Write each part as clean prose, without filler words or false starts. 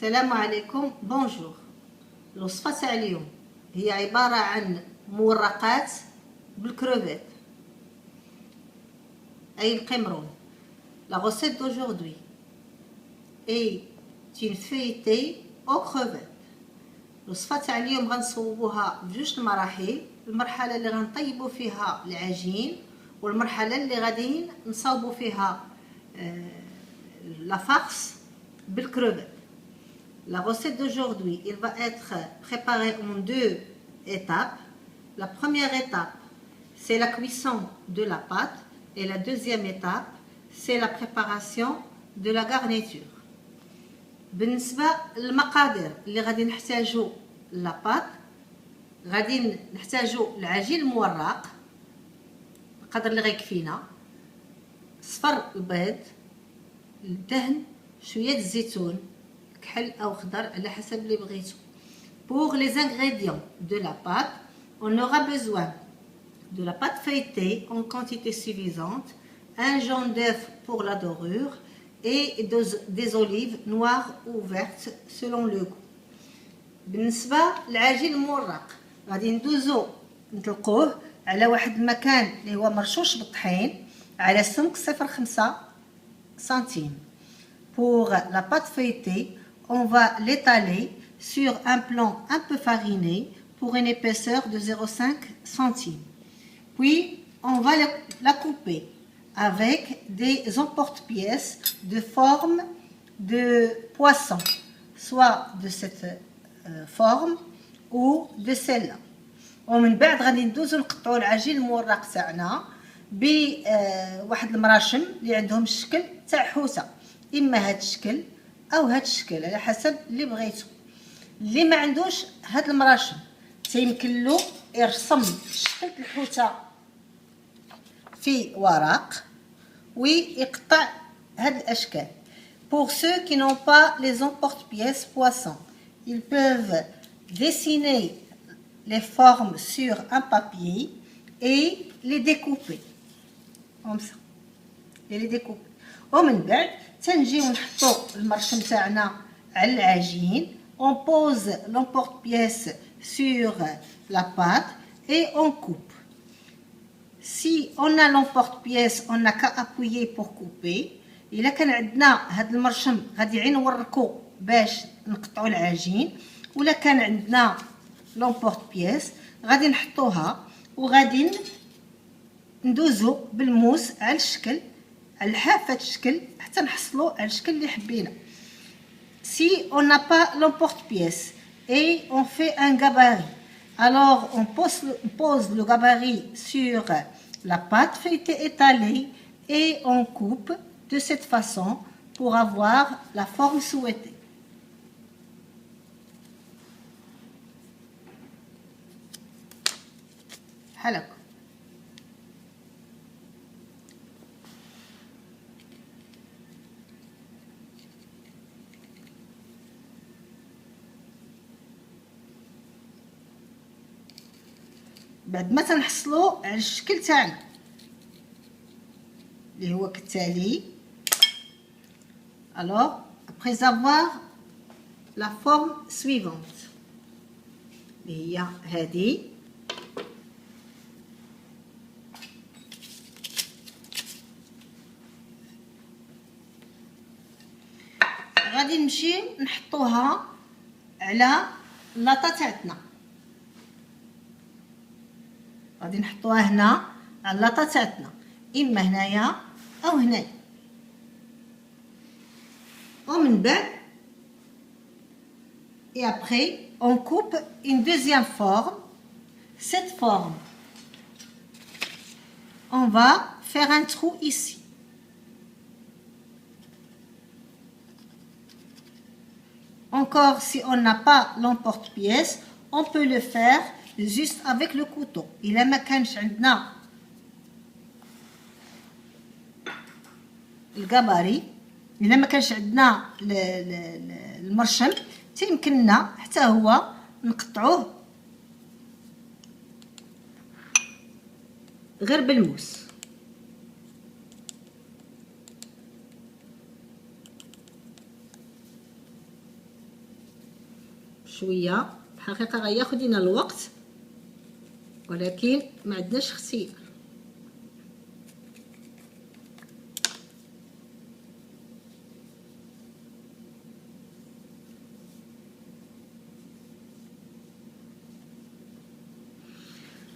السلام عليكم. بونجور. الوصفة تاع اليوم هي عبارة عن مورقات بالكروفيت أي القمرون. La recette d'aujourd'hui est une feuilletée aux crevettes. الوصفة تاع اليوم غنصوبوها بجوج المراحل، المرحلة اللي غنطيبو فيها العجين والمرحلة اللي غادي نصاوبو فيها la farce بالكروفيت. La recette d'aujourd'hui, il va être préparée en deux étapes. La première étape, c'est la cuisson de la pâte et la deuxième étape, c'est la préparation de la garniture. بالنسبة للمقادير اللي غادي نحتاجو لا بات، غادي نحتاجو العجين المورق القدر اللي غيكفينا، صفر البيض، الدهن، شوية الزيتون، كحل أو خضر على حسب اللي بغيتو. Pour les ingrédients de la pâte, on aura besoin de la pâte feuilletée en quantité suffisante, un jaune d'œuf pour la dorure et des olives noires ou vertes selon le goût. بالنسبة للعجين المورق غادي ندوزو نطلقوه على واحد المكان اللي هو مرشوش بالطحين على سمك 0,5 سنتيم. Pour la pâte feuilletée, on va l'étaler sur un plan un peu fariné pour une épaisseur de 0,5 cm. Puis, on va la couper avec des emporte-pièces de forme de poisson, soit de cette forme ou de celle-là. ومن بعد غادي ندوزو نقطعو العجين المورق تاعنا بواحد المراشم اللي عندهم الشكل تاع حوته، اما هاد الشكل او هاد الشكل على حسب اللي بغيتو. اللي ما عندوش هاد المراشم تيمكن له يرسم شكل الحوته في ورق ويقطع هاد الاشكال. Pour ceux qui n'ont pas les emporte-pièces poissons, ils peuvent dessiner les formes sur un papier et les découper comme ça. Et les découper. ومن بعد تنجيو نحطو المرشم تاعنا على العجين. On pose l'emporte-pièce sur la pâte et on coupe. Si on a l'emporte-pièce, on n'a qu'à appuyer pour couper. إلا كان عندنا هاد المرشم غادي غير نوركو باش نقطعو العجين، ولا كان عندنا l'emporte-pièce غادي نحطوها وغادي ندوزو بالموس على الشكل، على حافة الشكل حتى نحصلو على الشكل اللي حبينا. Si on n'a pas l'emporte-pièce et on fait un gabarit, alors on pose le gabarit sur la pâte feuilletée étalée et on coupe de cette façon pour avoir la forme souhaitée. حلقة. بعد ما تنحصلو على الشكل تاعنا اللي هو كالتالي. Alors, après avoir la forme suivante اللي هي هذه، غادي نمشي نحطوها على اللاطه تاعتنا. غادي نحطوها هنا على اللاطه تاعتنا، اما هنايا او هنايا. ومن بعد et après on coupe une deuxième forme. Cette forme, on va faire un trou ici. Encore, si on n'a pas l'emporte-pièce, on peut le faire juste avec le couteau. إلا ما كانش عندنا الجباري، إلا ما كانش عندنا المرشم، تيمكننا حتى هو نقطعوه غير بالموس. شويه. الحقيقه غياخد لينا الوقت ولكن ما عندناش اختيار.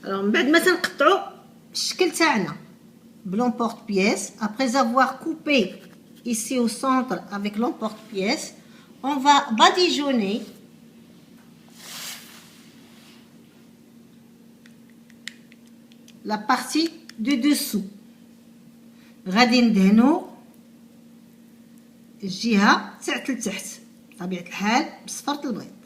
من بعد ما تنقطعوا الشكل تاعنا بلومبورت-بييس. après avoir coupé ici au centre avec l'emporte-pièce, on va badigeonner la partie du dessous. غادي ندهنوا الجهه تاع التحت بطبيعه الحال بصفرة البيض.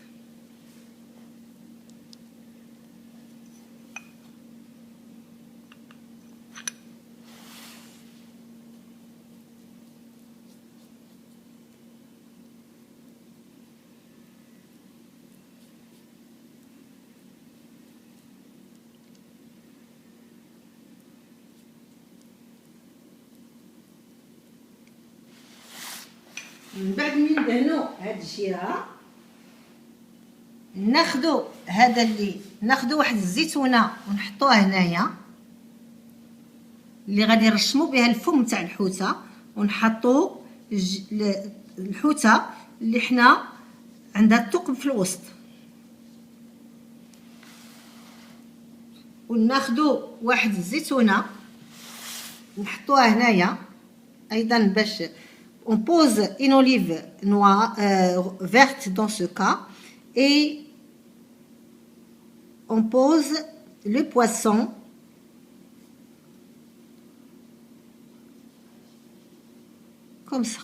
من بعد من ندهنوا هاد الجهه ناخذوا هذا اللي ناخذوا واحد الزيتونه ونحطوها هنايا اللي غادي نرشموا بها الفم تاع الحوته ونحطوا الحوته اللي حنا عندها الثقب في الوسط وناخذوا واحد الزيتونه نحطوها هنايا ايضا باش on pose une olive noire verte dans ce cas et on pose le poisson comme ça.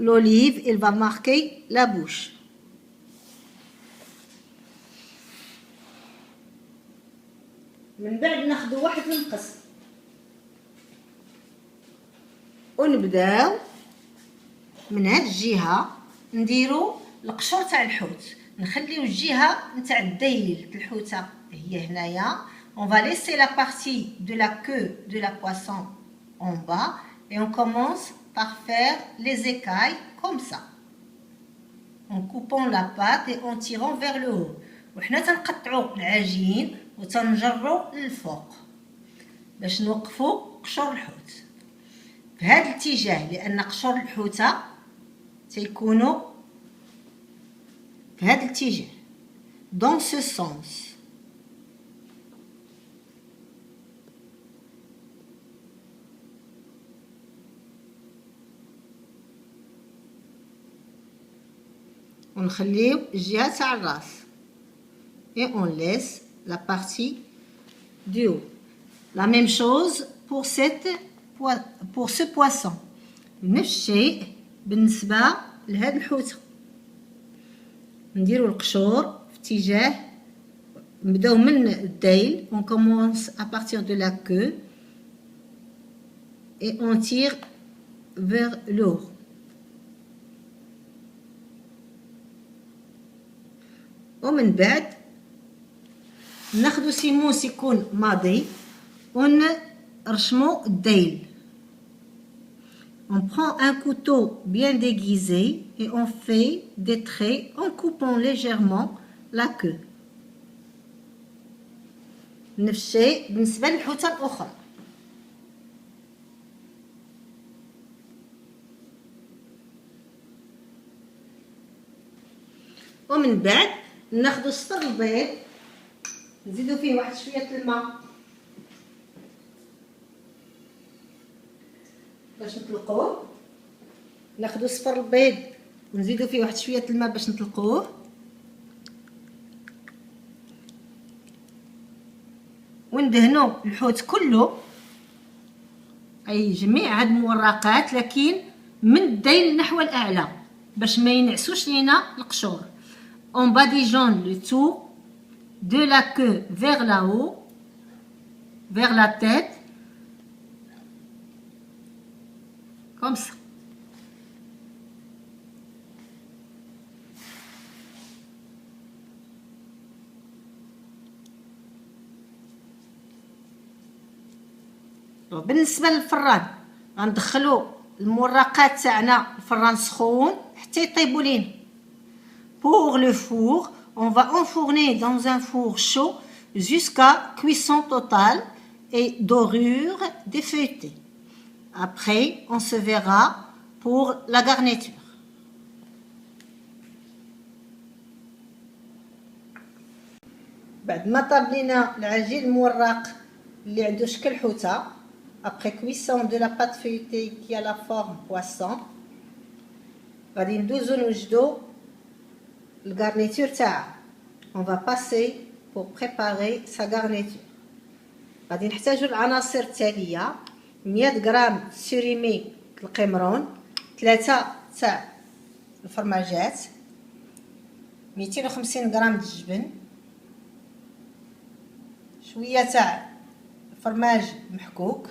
L'olive, elle va marquer la bouche. من بعد ناخذ واحد المقص ونبداو من هاد الجهه نديرو القشور تاع الحوت. نخليو الجهه نتاع الديل الحوته هي هنايا. on va laisser la partie de la queue de la poisson en bas et on commence par faire les écailles comme ça en coupant la pâte et en tirant vers le haut. وحنا تنقطعوا العجين وتنجروا للفوق باش نوقفوا قشور الحوت في هذا الاتجاه لان قشور الحوته تيكونوا في هذا الاتجاه dans ce sens. ونخليو الجهه تاع الراس et on laisse la partie du haut. La même chose pour ce poisson. نفس الشيء بالنسبه لهاد الحوته. نديروا القشور في اتجاه نبداو من الديل. on commence à partir de la queue et on tire vers le haut. ومن بعد ناخذ سيموس يكون ماضي ونرشمو الديل. On prend un couteau bien déguisé et on fait des traits en coupant légèrement la queue. نفس الشيء بالنسبة للحوتة الأخرى. ومن بعد ناخذ صفر البيض نزيدو فيه واحد شوية الماء باش نطلقوه. ناخذ صفر البيض ونزيدو فيه واحد شوية الماء باش نطلقوه. وندهنو الحوت كله اي جميع هاد المورقات لكن من الديل نحو الاعلى باش ما ينعسوش لينا القشور. On badigeonne le tout de la queue vers là-haut, vers la tête, comme ça. بالنسبة للفران غندخلو المورقات تاعنا الفران سخون حتى يطيبوا لينا. Pour le four, on va enfourner dans un four chaud jusqu'à cuisson totale et dorure des feuilletés. Après, on se verra pour la garniture. بعد ما طابلينا العجين المورق اللي عنده شكل حوته après cuisson de la pâte feuilletée qui a la forme poisson غادي ندوزو نوجدو الغارنيتور تاعها. on va passer pour préparer sa garniture. غادي نحتاجو العناصر التاليه: 100 غرام سوريمي القمرون، 3 تاع الفرماجات، 250 غرام الجبن، شويه تاع فرماج محكوك،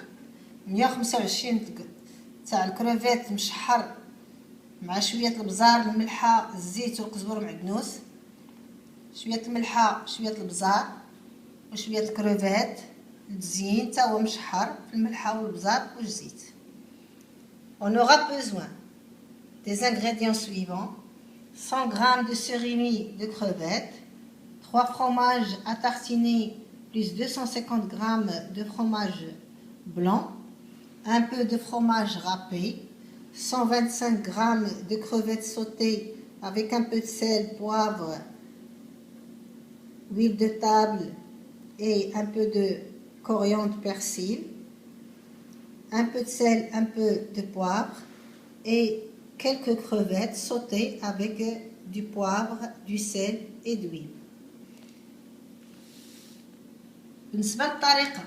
125 تاع الكروفيت مشحر مع شويه البزار، الملحه، الزيت والقزبر والمعدنوس، شويه الملحه، شويه البزار وشويه الكروفيت، التزيين تا هو مشحر في الملحه والبزار والزيت. On aura besoin des ingrédients suivants: 100 g de surimi de crevettes, 3 fromages à tartiner plus 250 g de fromage blanc, un peu de fromage râpé, 125 g de crevettes sautées avec un peu de sel, poivre, huile de table et un peu de coriandre, persil, un peu de sel, un peu de poivre et quelques crevettes sautées avec du poivre, du sel et d'huile. بالنسبة للطريقة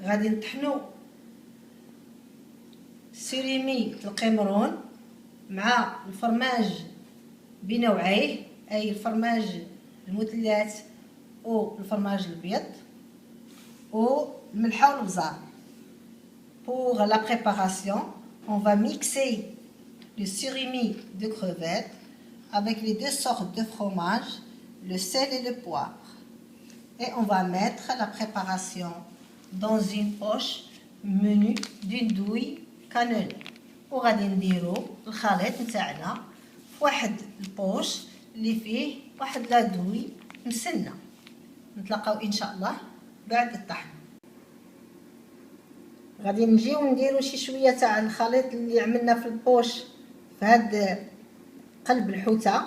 غادي نطحنو سوريمي القمرون مع الفرماج بنوعيه، أي الفرماج المثلث أو الفرماج الأبيض والملحة والبزار. Pour la préparation, on va mixer le surimi de crevettes avec les deux sortes de fromage, le sel et le poivre. Et on va mettre la préparation dans une poche munie d'une douille cannelée. وغادي نديرو الخليط نتاعنا في واحد البوش اللي فيه واحد لا دوي مسنه. نتلاقاو ان شاء الله بعد الطحن. غادي نجيو نديرو شي شويه تاع الخليط اللي عملنا في البوش في هاد قلب الحوته.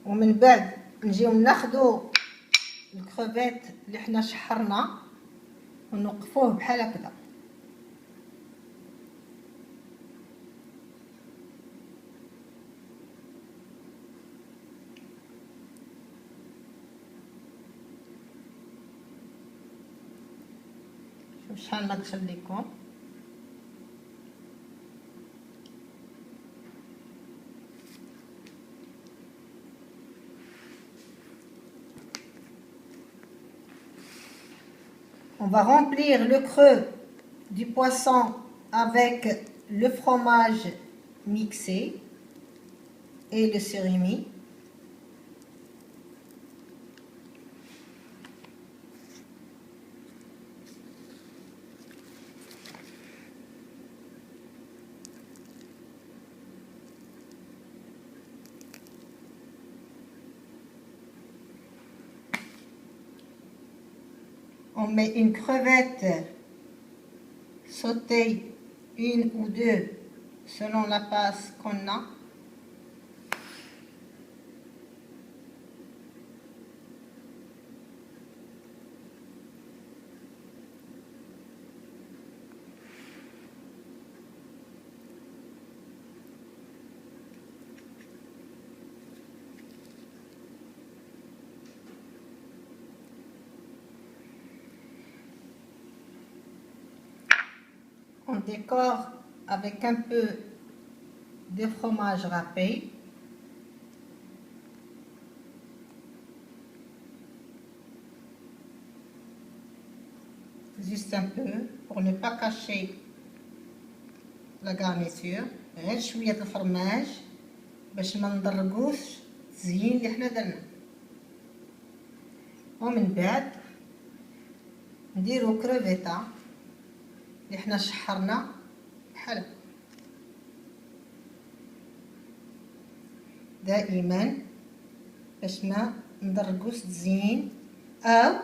ومن بعد نجيو ناخدو الكروفيت اللي حنا شحرنا ونوقفوه بحال هكذا. شوف شحال ما دخل لكم. On va remplir le creux du poisson avec le fromage mixé et le surimi. On met une crevette sautée, une ou deux, selon la passe qu'on a. On décore avec un peu de fromage râpé. Juste un peu pour ne pas cacher la garniture. غير شوية الفرماج باش ما نضرقوش التزيين اللي حنا درنا. ومن بعد نديرو كروفيطه اللي حنا شحرنا بحال هكا دائما باش ما ندرقوش التزيين او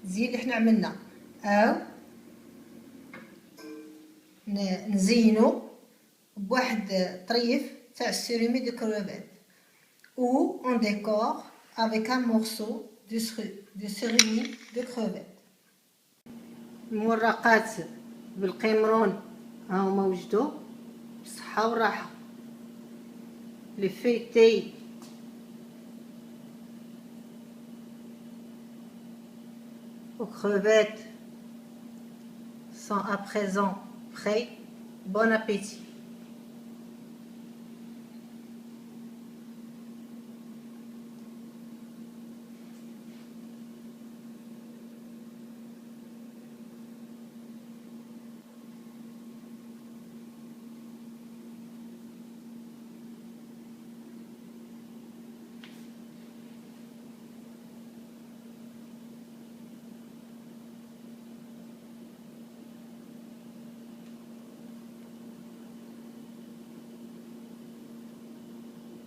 التزيين اللي حنا عملنا، او نزينو بواحد طريف تاع السيرومي دو كروفيت ou on décore avec un morceau de surimi de crevette. المورقات بالقمرون هاهما وجدوا بالصحة والراحة. Les feuilletés aux crevettes sont à présent prêts. Bon appétit.